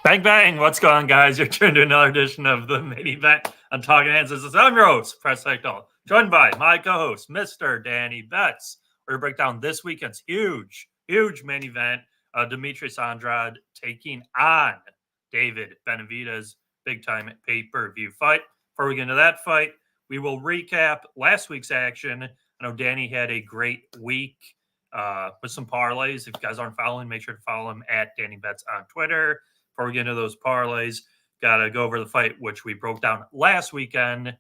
Bang, bang. What's going on, guys? You're tuned to another edition of the main event on Talkin Hands. This is I'm your host, Preston, joined by my co-host, Mr. Danny Betts. We're going to break down this weekend's huge main event. Demetrius Andrade taking on David Benavidez. Big-time pay-per-view fight. Before we get into that fight, we will recap last week's action. I know Danny had a great week with some parlays. If you guys aren't following, make sure to follow him at Danny Betts on Twitter. Before we get into those parlays, got to go over the fight, which we broke down last weekend.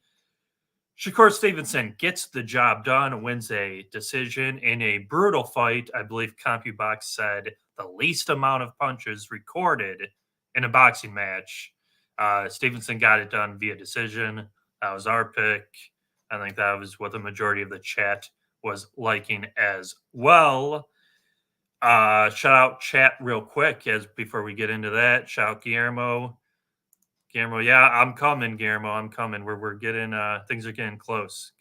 Shakur Stevenson gets the job done, wins a decision in a brutal fight. I believe CompuBox said the least amount of punches recorded in a boxing match. Stevenson got it done via decision. That was our pick. I think that was what the majority of the chat was liking as well. Shout out chat real quick as before we get into that. Shout out Guillermo. Yeah, I'm coming, Guillermo. I'm coming. We're getting things are getting close.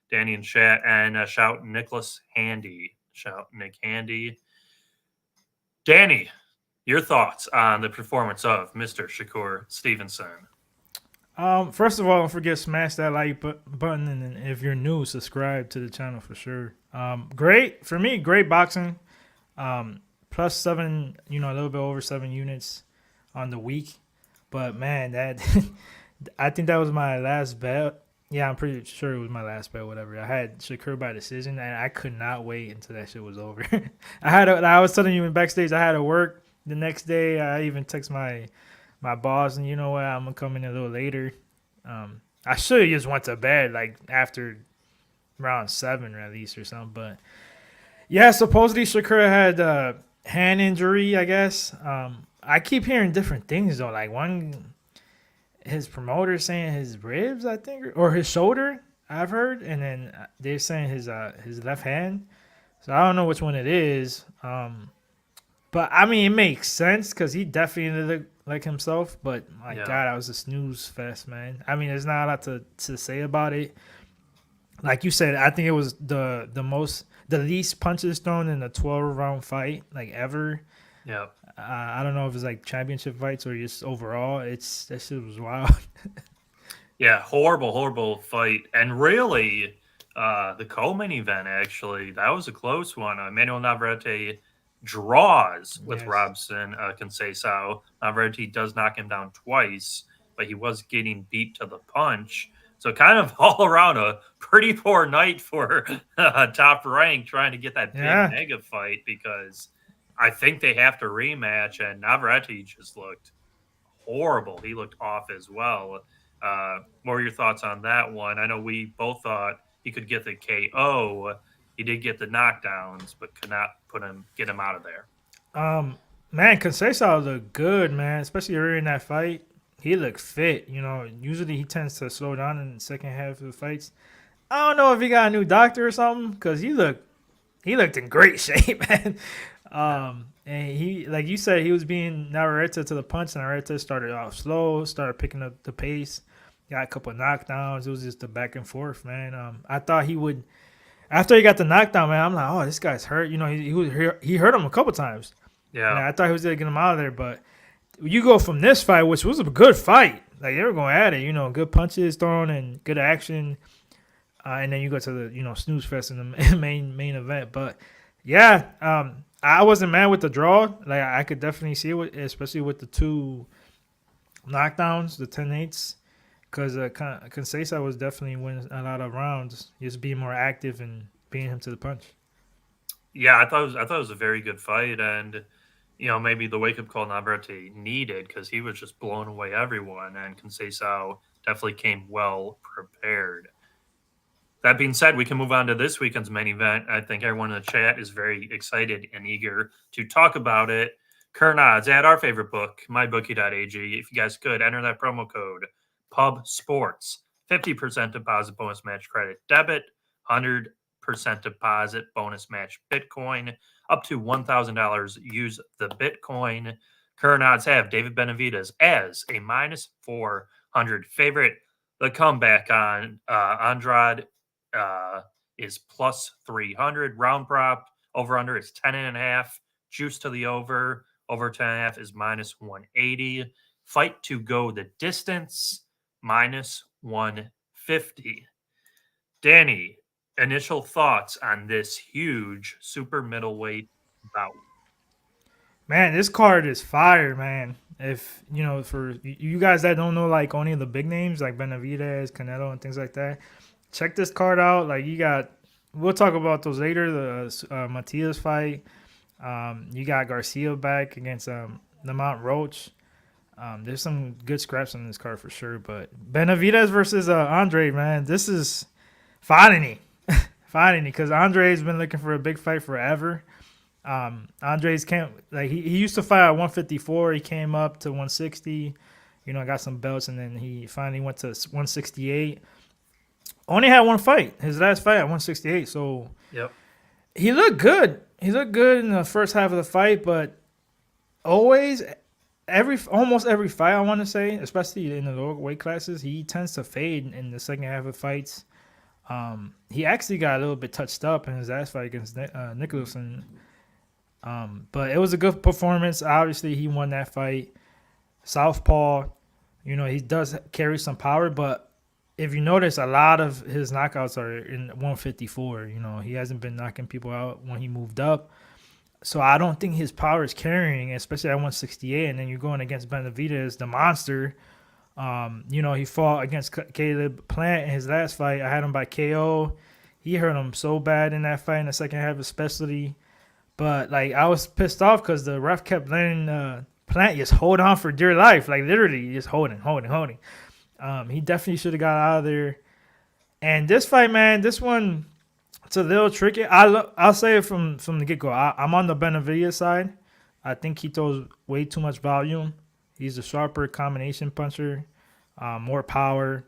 Danny and chat and shout Nicholas Handy. Shout Nick Handy. Danny, your thoughts on the performance of Mr. Shakur Stevenson? First of all, don't forget smash that like button, and if you're new, subscribe to the channel for sure. Great for me, great boxing. Plus 7, a little bit over 7 units on the week. But man, that I think that was my last bet. Yeah, I'm pretty sure it was my last bet. Whatever. I had Shakur by decision, and I could not wait until that shit was over. I was telling you in backstage, I had to work the next day. I even text my boss, and you know what? I'm gonna come in a little later. I should have just went to bed like after around 7 at least or something. But yeah, supposedly Shakur had a hand injury, I guess. I keep hearing different things though. Like his promoter saying his ribs, I think, or his shoulder. I've heard, and then they're saying his left hand. So I don't know which one it is. But I mean, it makes sense because he definitely looked like himself. But my God, I was a snooze fest, man. I mean, there's not a lot to say about it. Like you said, I think it was the least punches thrown in a 12-round fight like ever. Yeah. I don't know if it's like championship fights or just overall. That shit was wild. Yeah, horrible fight. And really, the co-main event, actually, that was a close one. Manuel Navarrete draws with Robson Conceição. Navarrete does knock him down twice, but he was getting beat to the punch. So kind of all around a pretty poor night for Top Rank trying to get that big mega fight because I think they have to rematch, and Navarrete just looked horrible. He looked off as well. What were your thoughts on that one? I know we both thought he could get the KO. He did get the knockdowns, but could not get him out of there. Man, Conceição looked good, man, especially early in that fight. He looked fit. Usually he tends to slow down in the second half of the fights. I don't know if he got a new doctor or something because he looked in great shape, man. And he, like you said, he was being Navarrete to the punch, and Navarrete started off slow, started picking up the pace, got a couple of knockdowns. It was just the back and forth, man. I thought he would, after he got the knockdown, man, I'm like, oh, this guy's hurt. He hurt him a couple times. Yeah. And I thought he was going to get him out of there, but you go from this fight, which was a good fight. Like, they were going at it, good punches thrown and good action. And then you go to the, snooze fest in the main event. But, yeah, I wasn't mad with the draw. Like, I could definitely see it, especially with the 2 knockdowns, the 10-8s, because Conceição was definitely winning a lot of rounds, just being more active and beating him to the punch. Yeah, I thought it was a very good fight, and maybe the wake up call Navarrete needed because he was just blowing away everyone, and Conceição definitely came well prepared. That being said, we can move on to this weekend's main event. I think everyone in the chat is very excited and eager to talk about it. Current odds at our favorite book, mybookie.ag. If you guys could enter that promo code PUBSPORTS, 50% deposit bonus match credit debit, 100% deposit bonus match Bitcoin, up to $1,000. Use the Bitcoin. Current odds have David Benavidez as a minus 400 favorite. The comeback on Andrade is plus 300. Round prop over under is 10.5. Juice to the over. Over 10.5 is minus 180. Fight to go the distance, minus 150. Danny, initial thoughts on this huge super middleweight bout? Man, this card is fire, man. If for you guys that don't know like any of the big names like Benavidez, Canelo, and things like that, check this card out. Like we'll talk about those later. The Matias fight. You got Garcia back against Lamont Roach. There's some good scraps on this card for sure. But Benavidez versus Andre, man, this is finally, finally, because Andre's been looking for a big fight forever. Andre's can't like he used to fight at 154. He came up to 160. Got some belts, and then he finally went to 168. Only had one fight, his last fight at 168. So Yep. he looked good. He looked good in the first half of the fight, but almost every fight, I want to say, especially in the lower weight classes, he tends to fade in the second half of fights. He actually got a little bit touched up in his last fight against Nicholson. But it was a good performance. Obviously, he won that fight. Southpaw, he does carry some power, but if you notice, a lot of his knockouts are in 154. He hasn't been knocking people out when he moved up. So I don't think his power is carrying, especially at 168. And then you're going against Benavidez, the monster. He fought against Caleb Plant in his last fight. I had him by KO. He hurt him so bad in that fight in the second half, especially. But I was pissed off because the ref kept letting Plant just hold on for dear life, literally just holding. He definitely should have got out of there. And this fight, man, this one, it's a little tricky. I'll say it from the get go. I'm on the Benavidez side. I think he throws way too much volume. He's a sharper combination puncher, more power.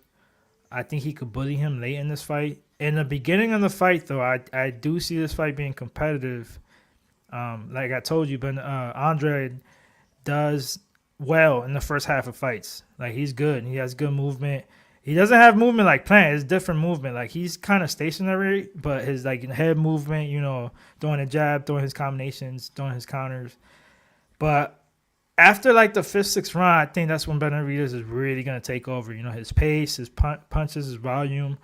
I think he could bully him late in this fight. In the beginning of the fight, though, I do see this fight being competitive. Like I told you, Andrade does well in the first half of fights. He's good. He has good movement. He doesn't have movement like Plant. It's different movement. He's kind of stationary, but his head movement, throwing a jab, throwing his combinations, throwing his counters. But after the fifth, sixth round, I think that's when Benavidez is really gonna take over. His pace, his punches, his volume,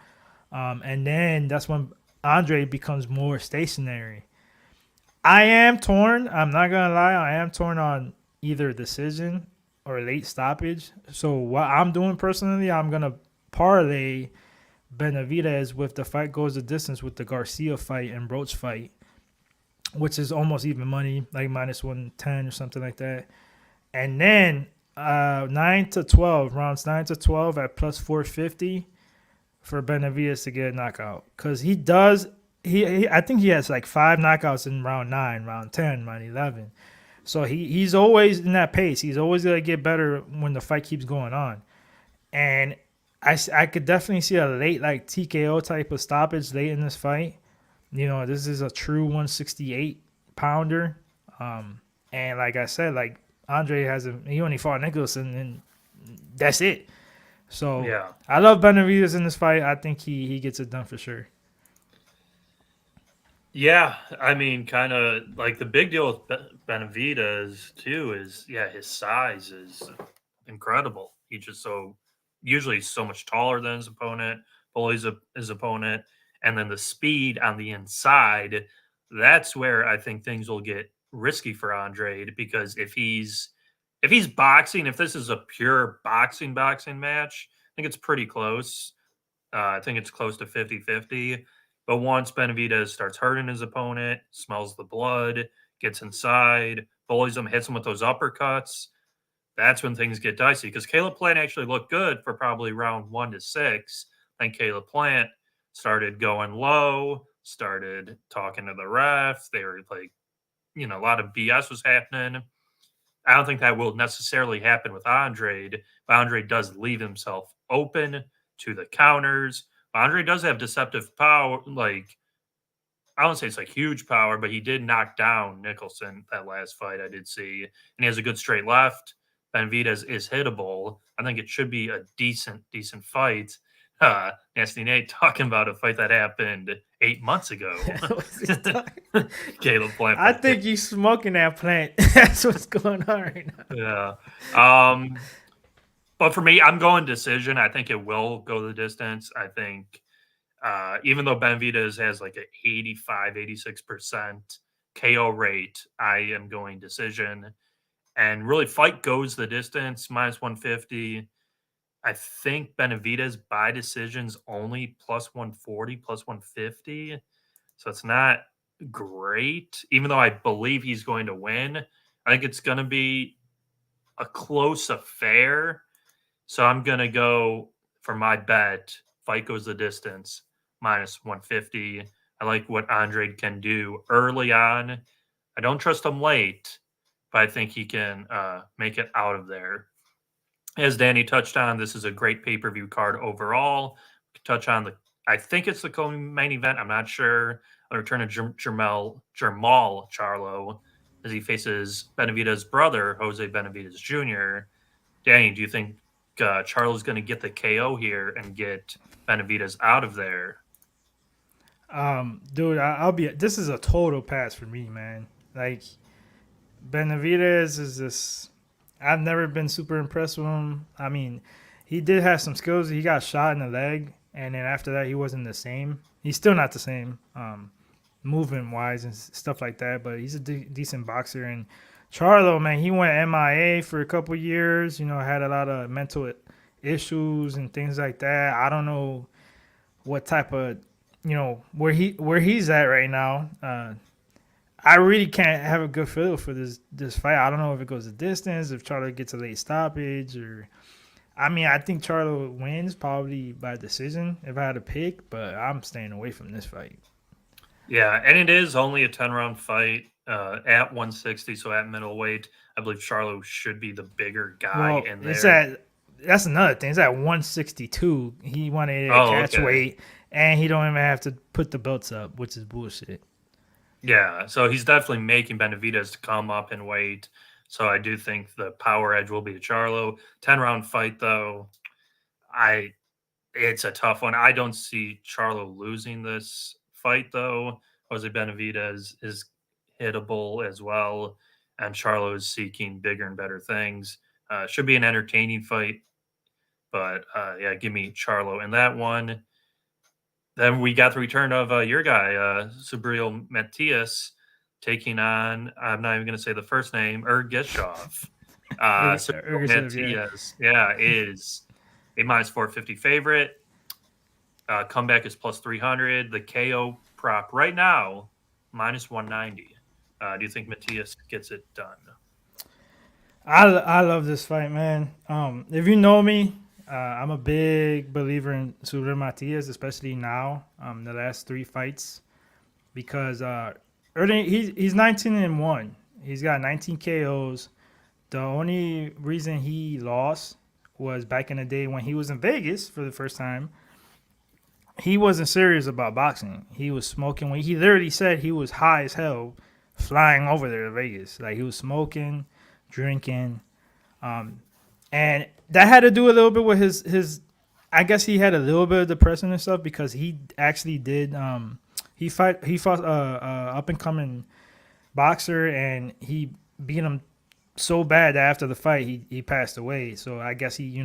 and then that's when Andre becomes more stationary. I am torn. I'm not gonna lie. I am torn on either decision or late stoppage. So what I'm doing personally, I'm gonna parlay Benavidez with the fight goes the distance with the Garcia fight and Roach fight, which is almost even money, minus 110 or something like that. And then 9 to 12 rounds, 9 to 12 at plus 450 for Benavidez to get a knockout, because he does. I think he has 5 knockouts in round 9, round 10, round 11. So he's always in that pace. He's always going to get better when the fight keeps going on. And I could definitely see a late TKO type of stoppage late in this fight. This is a true 168 pounder. And like I said, Andre he only fought Nicholson, and that's it. So Yeah. I love Benavidez in this fight. I think he gets it done for sure. Yeah, I mean, kind of the big deal with Benavidez too is, his size is incredible. He's just usually so much taller than his opponent, bullies his opponent, and then the speed on the inside. That's where I think things will get risky for Andrade, because if he's boxing, if this is a pure boxing match, I think it's pretty close. I think it's close to 50-50. But once Benavidez starts hurting his opponent, smells the blood, gets inside, bullies him, hits him with those uppercuts, that's when things get dicey. Because Caleb Plant actually looked good for probably round 1 to 6. Then Caleb Plant started going low, started talking to the ref. They were a lot of BS was happening. I don't think that will necessarily happen with Andrade, but Andrade does leave himself open to the counters. Andre does have deceptive power. I don't say it's huge power, but he did knock down Nicholson that last fight I did see. And he has a good straight left. Benavidez is hittable. I think it should be a decent fight. Nasty Nate talking about a fight that happened 8 months ago. Caleb Plant. I think he's smoking that plant. That's what's going on right now. Yeah. But for me, I'm going decision. I think it will go the distance. I think even though Benavidez has like an 85, 86% KO rate, I am going decision. And really, fight goes the distance, minus 150. I think Benavidez by decisions only plus 140, plus 150. So it's not great, even though I believe he's going to win. I think it's going to be a close affair. So I'm going to go for my bet. Fight goes the distance, minus 150. I like what Andrade can do early on. I don't trust him late, but I think he can make it out of there. As Danny touched on, this is a great pay-per-view card overall. Touch on I think it's the co-main event. I'm not sure. A return of Jermall Charlo as he faces Benavidez's brother, Jose Benavidez Jr. Danny, do you think Charlo's going to get the KO here and get Benavidez out of there? Dude, this is a total pass for me, man. Like, Benavidez is this. I've never been super impressed with him. I mean, he did have some skills. He got shot in the leg, and then after that, he wasn't the same. He's still not the same, movement-wise and stuff like that, but he's a decent boxer. And Charlo, man, he went MIA for a couple years, had a lot of mental issues and things like that. I don't know what type of, where he's at right now. I really can't have a good feel for this fight. I don't know if it goes the distance, if Charlo gets a late stoppage, or I think Charlo wins probably by decision if I had to pick, but I'm staying away from this fight. Yeah, and it is only a 10-round fight at 160, so at middleweight. I believe Charlo should be the bigger guy in there. That's another thing. It's at 162. He wanted a catch weight, and he don't even have to put the belts up, which is bullshit. Yeah, so he's definitely making Benavidez to come up in weight. So I do think the power edge will be to Charlo. 10-round fight, though, it's a tough one. I don't see Charlo losing this fight, though. Jose Benavidez is hittable as well, and Charlo is seeking bigger and better things. Should be an entertaining fight, but yeah, give me Charlo in that one. Then we got the return of your guy, Subriel Matias, taking on, I'm not even going to say the first name, Ergishov. Matias, is a minus 450 favorite. Comeback is plus 300. The KO prop right now, minus 190. Do you think Matias gets it done? I love this fight, man. If you know me, I'm a big believer in Subriel Matias, especially now, the last 3 fights, because he's 19-1. He's got 19 KOs. The only reason he lost was back in the day when he was in Vegas for the first time. He wasn't serious about boxing. He was smoking. He literally said he was high as hell flying over there to Vegas. Like, he was smoking, drinking, and that had to do a little bit with his I guess he had a little bit of depression and stuff, because he actually did he fought up and coming boxer, and he beat him so bad that after the fight he passed away. So I guess he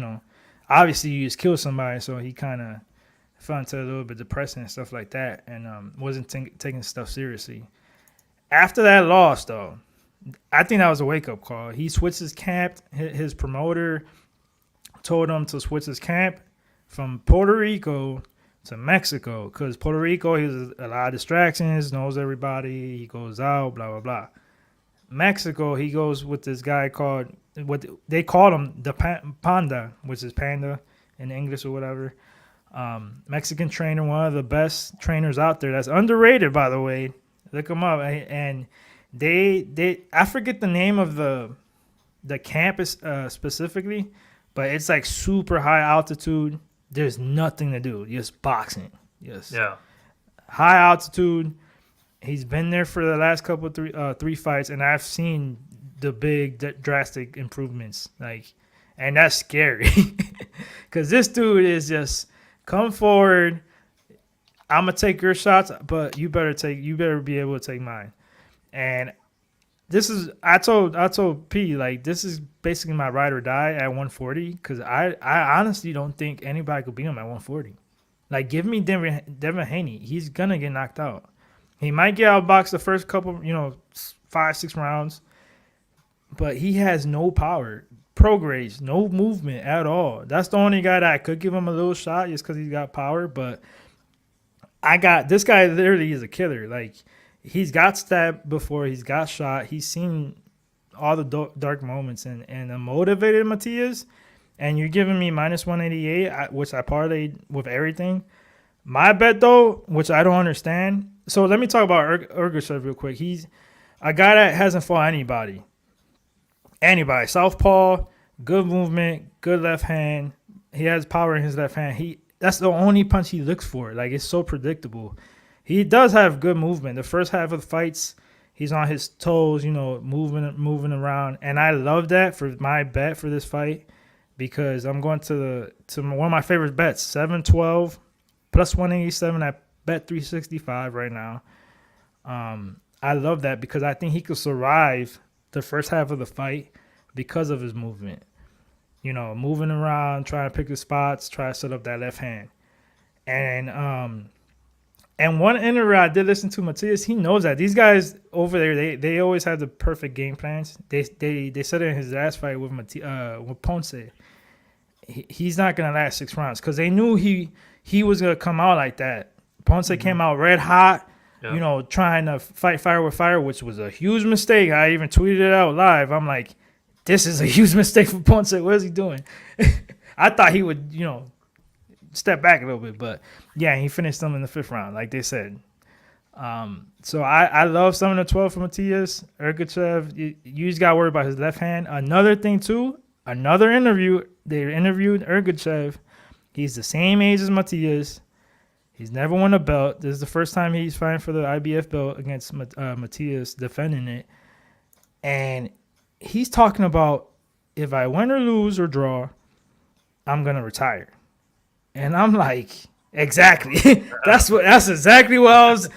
obviously he just killed somebody, so he kind of fell into a little bit depressing and stuff like that, and wasn't taking stuff seriously. After that loss, though, I think that was a wake-up call. He switched his camp. His promoter told him to switch his camp from Puerto Rico to Mexico, because Puerto Rico, he has a lot of distractions, knows everybody, he goes out, blah, blah, blah. Mexico, he goes with this guy called, what they call him, the Panda, which is Panda in English or whatever. Mexican trainer, one of the best trainers out there. That's underrated, by the way. Look him up. And I forget the name of the campus specifically, but it's like super high altitude. There's nothing to do, just boxing. Yes. Yeah. High altitude. He's been there for the last couple three fights, and I've seen the big drastic improvements. And that's scary, because this dude is just come forward. I'm gonna take your shots, but you better be able to take mine. And this is I told P, like, this is basically my ride or die at 140 because I honestly don't think anybody could beat him at 140. Like, give me Devin Haney. He's gonna get knocked out. He might get outboxed the first couple, 5-6 rounds, but he has no power, progrades, no movement at all. That's the only guy that I could give him a little shot just because he's got power. But this guy literally is a killer. Like, he's got stabbed before, he's got shot, he's seen all the dark moments, and a motivated Matias, and you're giving me minus 188, which I parlayed with everything. My bet, though, which I don't understand. So let me talk about Ergashev real quick. He's a guy that hasn't fought anybody. Southpaw, good movement, good left hand. He has power in his left hand. That's the only punch he looks for. Like, it's so predictable. He does have good movement. The first half of the fights, he's on his toes, moving around. And I love that for my bet for this fight because I'm going to one of my favorite bets, 7-12 plus 187 at bet 365 right now. I love that because I think he could survive the first half of the fight because of his movement. Moving around, trying to pick the spots, try to set up that left hand. And one interview I did listen to Matias, he knows that these guys over there, they always have the perfect game plans. They said it in his last fight with Ponce. He's not gonna last 6 rounds because they knew he was gonna come out like that. Ponce came out red hot, trying to fight fire with fire, which was a huge mistake. I even tweeted it out live. I'm like, this is a huge mistake for Ponce. What is he doing? I thought he would, step back a little bit, but yeah, he finished them in the 5th round, like they said. So I love 7-12 for Matias. Ergachev, you just got to worry about his left hand. Another thing too, another interview, they interviewed Ergachev. He's the same age as Matias. He's never won a belt. This is the first time he's fighting for the IBF belt against Matias, defending it. And he's talking about, if I win or lose or draw, I'm going to retire. And I'm like, exactly. That's exactly what I was.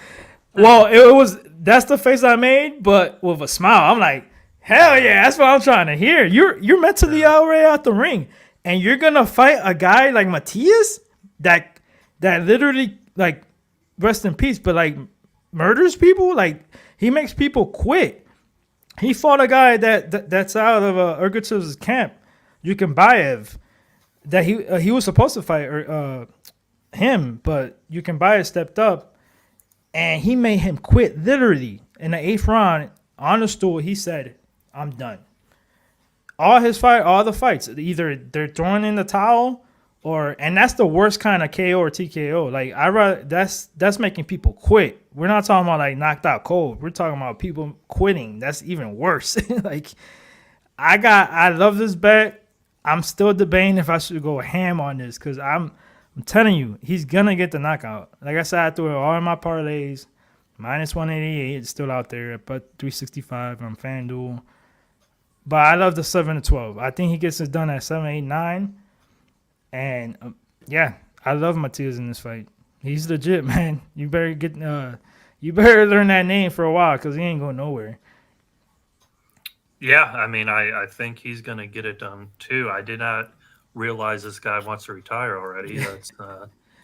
Well, that's the face I made, but with a smile. I'm like, hell yeah, that's what I'm trying to hear. You're mentally already out the ring, and you're gonna fight a guy like Matias that literally, like, rest in peace, but like murders people. Like, he makes people quit. He fought a guy that's out of Ergachev's camp, Yukinbayev, that he was supposed to fight him, but Yukinbayev stepped up, and he made him quit literally in the 8th round on the stool. He said, "I'm done." All the fights, either they're throwing in the towel, and that's the worst kind of KO or TKO. Like, that's making people quit. We're not talking about like knocked out cold. We're talking about people quitting. That's even worse. Like, I love this bet. I'm still debating if I should go ham on this because I'm telling you, he's gonna get the knockout. Like I said, I threw it all in my parlays. Minus 188, it's still out there, but 365 on FanDuel. But I love the 7-12. I think he gets it done at 7-8-9. And yeah, I love Matias in this fight. He's legit, man. You better learn that name for a while because he ain't going nowhere. Yeah, I mean, I think he's going to get it done too. I did not realize this guy wants to retire already. That's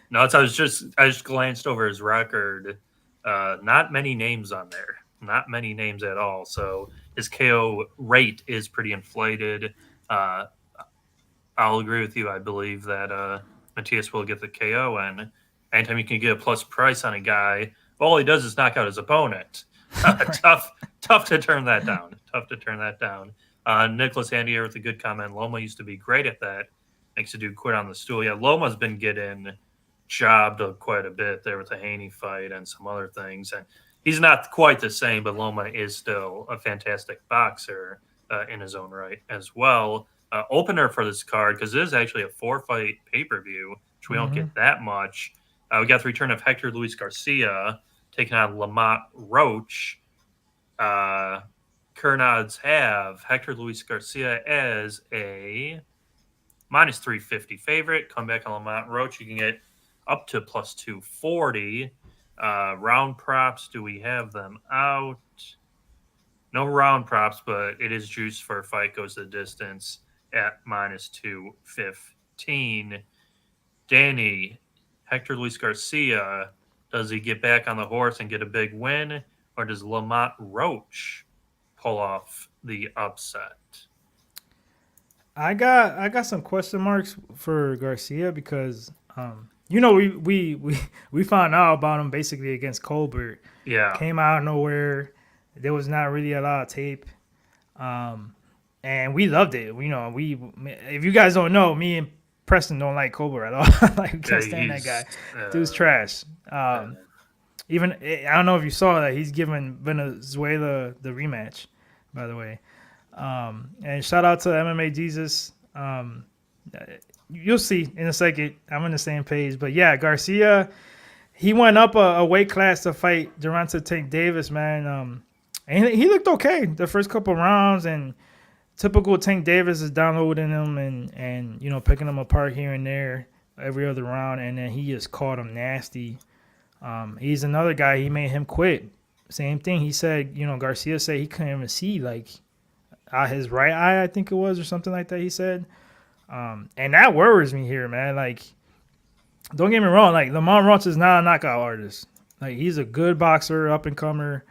nuts. I just glanced over his record. Not many names on there. Not many names at all. So his KO rate is pretty inflated. I'll agree with you. I believe that Matias will get the KO, and anytime you can get a plus price on a guy, all he does is knock out his opponent. Tough to turn that down. Nicholas Andier with a good comment. Loma used to be great at that. Makes a dude quit on the stool. Yeah, Loma's been getting jobbed quite a bit there with the Haney fight and some other things. And he's not quite the same, but Loma is still a fantastic boxer in his own right as well. Opener for this card, because it is actually a 4-fight pay-per-view, which we don't get that much. We got the return of Hector Luis Garcia taking on Lamont Roach. Current odds have Hector Luis Garcia as a minus 350 favorite. Come back on Lamont Roach. You can get up to plus 240. Round props, do we have them out? No round props, but it is juice for fight goes the distance at minus 215. Danny, Hector Luis Garcia, does he get back on the horse and get a big win, or does Lamont Roach pull off the upset? I got some question marks for Garcia because we found out about him basically against Colbert. Yeah. Came out of nowhere. There was not really a lot of tape. And we loved it. If you guys don't know, me and Preston don't like Colbert at all. Like, we can't stand that guy. Dude's trash. Even I don't know if you saw that he's giving Venezuela the rematch, by the way. And shout out to MMA Jesus. You'll see in a second. I'm on the same page. But yeah, Garcia, he went up a weight class to fight Gervonta Tank Davis, man. And he looked okay the first couple rounds. And typical Tank Davis is downloading him and picking him apart here and there every other round. And then he just caught him nasty. He's another guy. He made him quit. Same thing. He said, Garcia said he couldn't even see his right eye, I think it was, or something like that. He said, and that worries me here, man. Like, don't get me wrong. Like, Lamont Roach is not a knockout artist. Like, he's a good boxer, up and comer.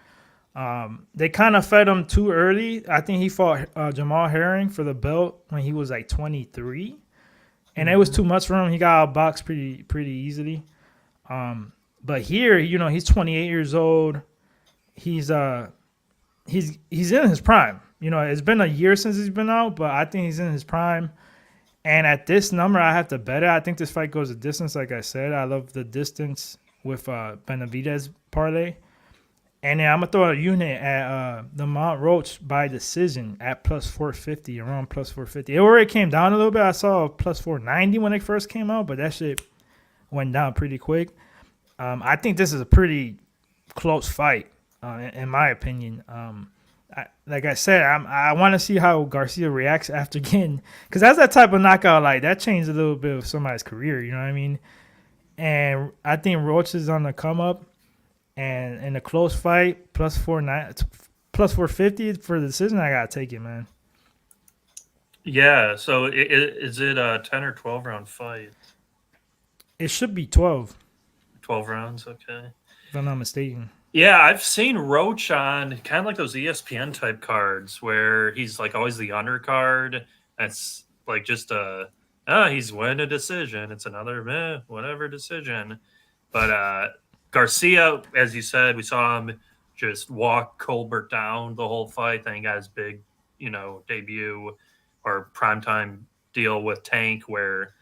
They kind of fed him too early. I think he fought Jamal Herring for the belt when he was like 23, and it was too much for him. He got outboxed pretty easily. But here, he's 28 years old. He's in his prime. It's been a year since he's been out, but I think he's in his prime. And at this number, I have to bet it. I think this fight goes a distance, like I said. I love the distance with Benavidez parlay. And then I'm going to throw a unit at Lamont Roach by decision at plus 450, around plus 450. It already came down a little bit. I saw plus 490 when it first came out, but that shit went down pretty quick. I think this is a pretty close fight, in my opinion. Like I said, I want to see how Garcia reacts after getting, because that's that type of knockout, like that changed a little bit of somebody's career, you know what I mean? And I think Roach is on the come up, and in a close fight, plus 450 for the decision, I gotta take it, man. Yeah. So is it a 10 or 12 round fight? It should be 12. 12 rounds, okay. If I'm not mistaken. Yeah, I've seen Roach on kind of like those ESPN type cards where he's like always the undercard. That's like just he's winning a decision. It's another whatever decision. But Garcia, as you said, we saw him just walk Colbert down the whole fight. Then he got his big, debut or primetime deal with Tank where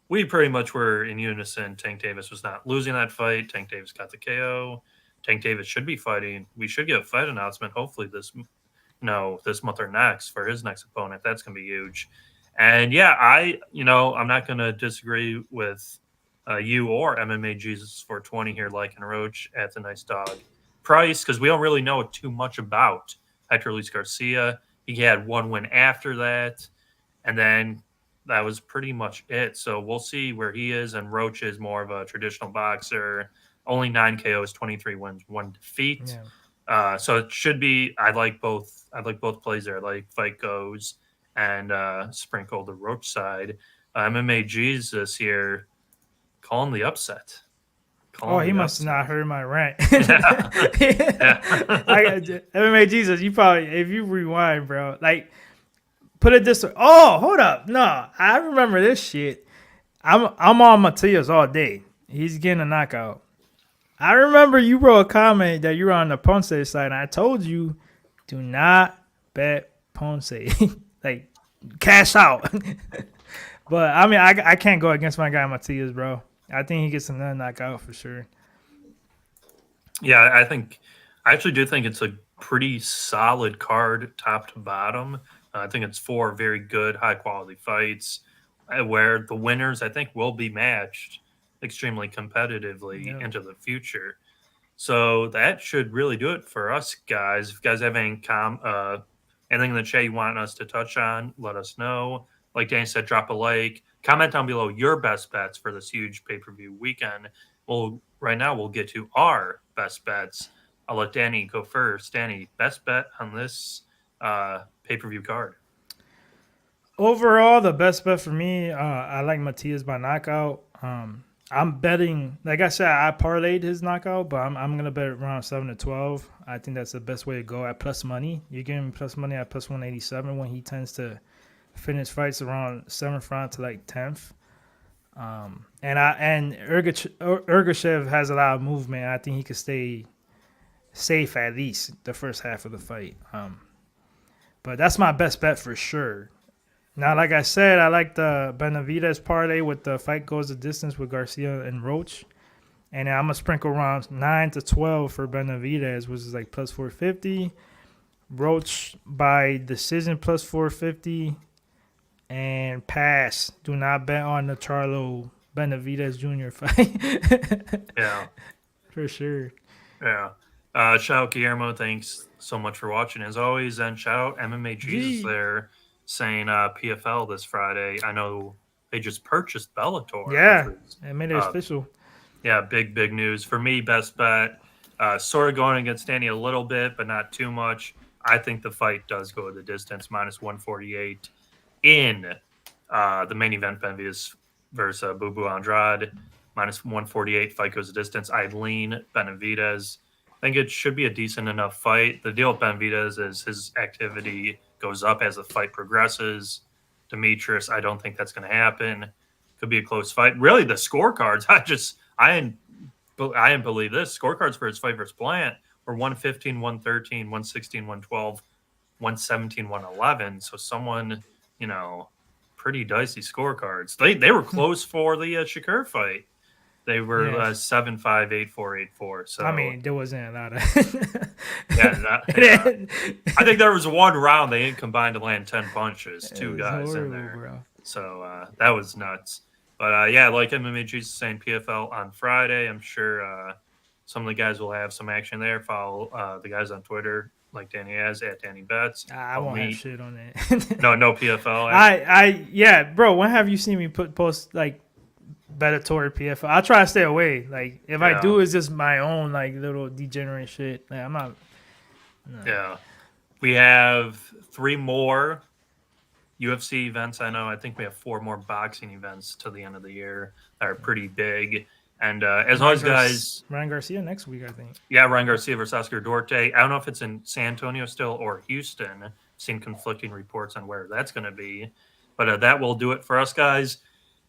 we pretty much were in unison. Tank Davis was not losing that fight. Tank Davis got the KO. Tank Davis should be fighting. We should get a fight announcement hopefully this month or next for his next opponent. That's going to be huge. And yeah, I'm not going to disagree with you or MMA Jesus 420 here, liking Roach at the nice dog price, because we don't really know too much about Hector Luis Garcia. He had one win after that, and then that was pretty much it. So we'll see where he is. And Roach is more of a traditional boxer. Only 9 KOs, 23 wins, 1 defeat. Yeah. So it should be. I like both plays there. I like fight goes and sprinkle the Roach side. MMA Jesus here calling the upset. He must have not heard my rant. MMA Jesus, you probably, if you rewind, bro, like put it this way. Oh, hold up. No, I remember this shit. I'm on Matias all day. He's getting a knockout. I remember you wrote a comment that you were on the Ponce side, and I told you, do not bet Ponce. Like, cash out. But, I mean, I can't go against my guy Matias, bro. I think he gets another knockout for sure. Yeah, I actually do think it's a pretty solid card top to bottom. I think it's 4 very good, high-quality fights where the winners, I think, will be matched extremely competitively into the future. So that should really do it for us, guys. If you guys have anything in the chat you want us to touch on, let us know. Like Dan said, drop a like, Comment down below your best bets for this huge pay-per-view weekend. Right now we'll get to our best bets. I'll let Danny go first. Danny, best bet on this pay-per-view card? Overall, the best bet for me, I like Matias by knockout. I'm betting, like I said, I parlayed his knockout, but I'm gonna bet around 7-12. I think that's the best way to go at plus money. You're getting plus money at plus 187 when he tends to finish fights around 7th round to like 10th. And Ergashev has a lot of movement. I think he could stay safe at least the first half of the fight. But that's my best bet for sure. Now, like I said, I like the Benavidez parlay with the fight goes the distance with Garcia and Roach. And I'm going to sprinkle around 9-12 for Benavidez, which is like plus 450. Roach by decision plus 450. And pass. Do not bet on the Charlo Benavidez Jr. fight. Yeah. For sure. Yeah. Shout out Guillermo. Thanks so much for watching as always. And shout out MMA Jesus there saying PFL this Friday. I know they just purchased Bellator. Yeah. They made it official. Yeah. Big news. For me, best bet. Sort of going against Danny a little bit, but not too much. I think the fight does go the distance, minus 148 in the main event, Benavidez versus Boo Andrade, minus 148. Fight goes the distance. I lean Benavidez. I think it should be a decent enough fight. The deal with Benavidez is his activity goes up as the fight progresses. Demetrius, I don't think that's going to happen. Could be a close fight. Really, the scorecards, I didn't believe this. Scorecards for his fight versus Plant were 115, 113, 116, 112, 117, 111. So someone, pretty dicey scorecards. They were close for the Shakur fight. They were 7-5, 8-4, 8-4. So I mean, there wasn't a lot of. I think there was one round they didn't combine to land 10 punches. Two guys horrible, in there, bro. So that was nuts. But like MMA Jesus saying, PFL on Friday. I'm sure some of the guys will have some action there. Follow the guys on Twitter, like Danny has at Danny Betts. I won't have shit on that. No PFL. Yeah, bro. When have you seen me post like Bellator PFL? I'll try to stay away. Like if I do, it's just my own like little degenerate shit. Like, I'm not. No. Yeah, we have 3 more UFC events. I think we have 4 more boxing events till the end of the year that are pretty big. And as always, guys, Ryan Garcia next week, I think. Yeah, Ryan Garcia versus Oscar Duarte. I don't know if it's in San Antonio still or Houston. I've seen conflicting reports on where that's going to be. But that will do it for us, guys.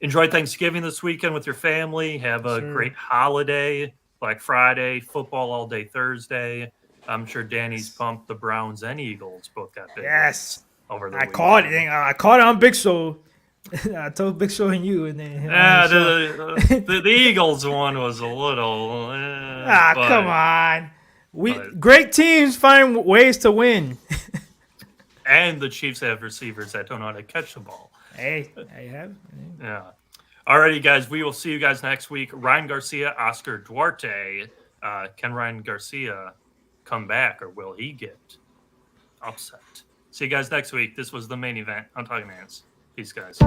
Enjoy Thanksgiving this weekend with your family. Have a great holiday, Black Friday, football all day Thursday. I'm sure Danny's pumped. The Browns and Eagles both got big. Yes. Over the I caught it. I caught it on Big Show. I told Big Show and you, and then the Eagles one was a little. Come on. Great teams find ways to win. And the Chiefs have receivers that don't know how to catch the ball. Hey, I have. Yeah. Alrighty, guys. We will see you guys next week. Ryan Garcia, Oscar Duarte. Can Ryan Garcia come back, or will he get upset? See you guys next week. This was the main event on Talkin Hands. Peace, guys.